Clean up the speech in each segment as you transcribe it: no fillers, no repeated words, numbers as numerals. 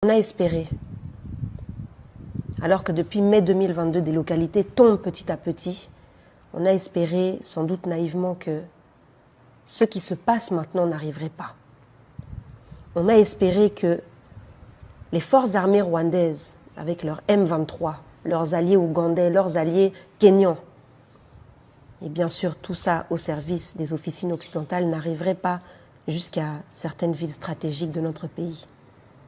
a espéré, alors que depuis mai 2022, des localités tombent petit à petit, on a espéré, sans doute naïvement, que ce qui se passe maintenant n'arriverait pas. On a espéré que les forces armées rwandaises, avec leurs M23, leurs alliés ougandais, leurs alliés kenyans, et bien sûr tout ça au service des officines occidentales, n'arriverait pas jusqu'à certaines villes stratégiques de notre pays.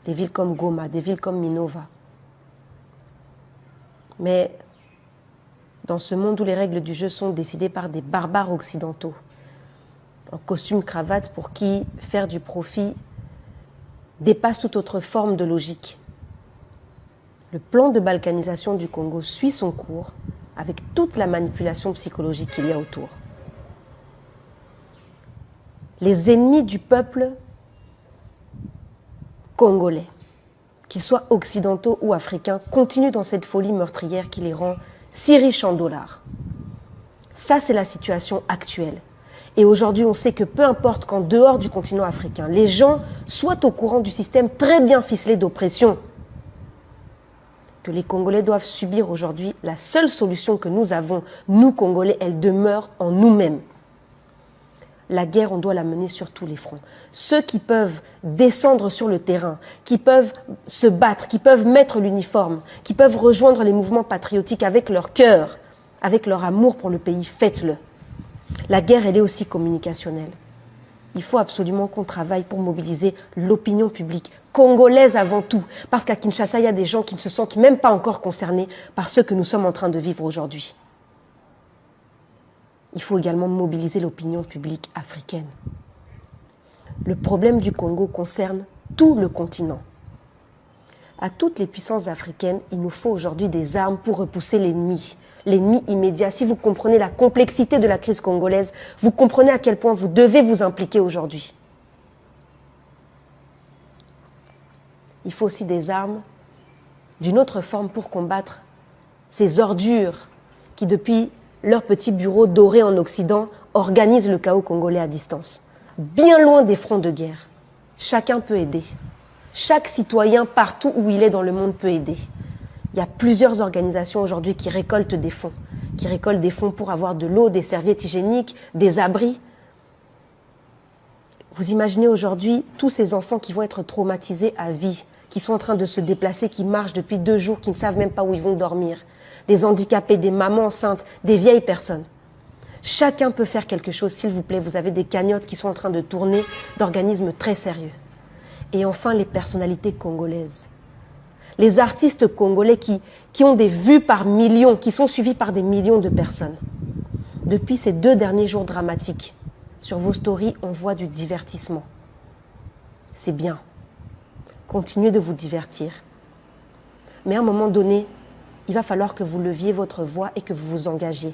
Des villes comme Goma, des villes comme Minova. Mais dans ce monde où les règles du jeu sont décidées par des barbares occidentaux, en costume cravate, pour qui faire du profit dépasse toute autre forme de logique. Le plan de balkanisation du Congo suit son cours avec toute la manipulation psychologique qu'il y a autour. Les ennemis du peuple congolais, qu'ils soient occidentaux ou africains, continuent dans cette folie meurtrière qui les rend si riches en dollars. Ça, c'est la situation actuelle. Et aujourd'hui, on sait que peu importe qu'en dehors du continent africain, les gens soient au courant du système très bien ficelé d'oppression que les Congolais doivent subir aujourd'hui, la seule solution que nous avons, nous Congolais, elle demeure en nous-mêmes. La guerre, on doit la mener sur tous les fronts. Ceux qui peuvent descendre sur le terrain, qui peuvent se battre, qui peuvent mettre l'uniforme, qui peuvent rejoindre les mouvements patriotiques avec leur cœur, avec leur amour pour le pays, faites-le. La guerre, elle est aussi communicationnelle. Il faut absolument qu'on travaille pour mobiliser l'opinion publique, congolaise avant tout. Parce qu'à Kinshasa, il y a des gens qui ne se sentent même pas encore concernés par ce que nous sommes en train de vivre aujourd'hui. Il faut également mobiliser l'opinion publique africaine. Le problème du Congo concerne tout le continent. À toutes les puissances africaines, il nous faut aujourd'hui des armes pour repousser l'ennemi. L'ennemi immédiat. Si vous comprenez la complexité de la crise congolaise, vous comprenez à quel point vous devez vous impliquer aujourd'hui. Il faut aussi des armes d'une autre forme pour combattre ces ordures qui, depuis leur petit bureau doré en Occident, organisent le chaos congolais à distance. Bien loin des fronts de guerre. Chacun peut aider. Chaque citoyen, partout où il est dans le monde, peut aider. Il y a plusieurs organisations aujourd'hui qui récoltent des fonds pour avoir de l'eau, des serviettes hygiéniques, des abris. Vous imaginez aujourd'hui tous ces enfants qui vont être traumatisés à vie, qui sont en train de se déplacer, qui marchent depuis 2 jours, qui ne savent même pas où ils vont dormir. Des handicapés, des mamans enceintes, des vieilles personnes. Chacun peut faire quelque chose, s'il vous plaît. Vous avez des cagnottes qui sont en train de tourner d'organismes très sérieux. Et enfin, les personnalités congolaises. Les artistes congolais qui ont des vues par millions, qui sont suivis par des millions de personnes. Depuis ces 2 derniers jours dramatiques, sur vos stories, on voit du divertissement. C'est bien. Continuez de vous divertir. Mais à un moment donné, il va falloir que vous leviez votre voix et que vous vous engagiez.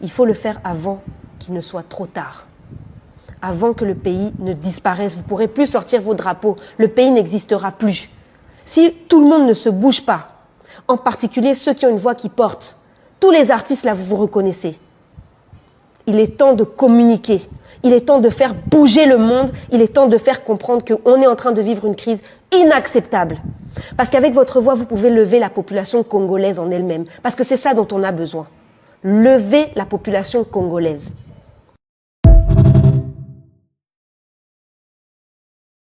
Il faut le faire avant qu'il ne soit trop tard. Avant que le pays ne disparaisse. Vous ne pourrez plus sortir vos drapeaux. Le pays n'existera plus. Si tout le monde ne se bouge pas, en particulier ceux qui ont une voix qui porte, tous les artistes là, vous vous reconnaissez. Il est temps de communiquer. Il est temps de faire bouger le monde. Il est temps de faire comprendre qu'on est en train de vivre une crise inacceptable. Parce qu'avec votre voix, vous pouvez lever la population congolaise en elle-même. Parce que c'est ça dont on a besoin. Lever la population congolaise.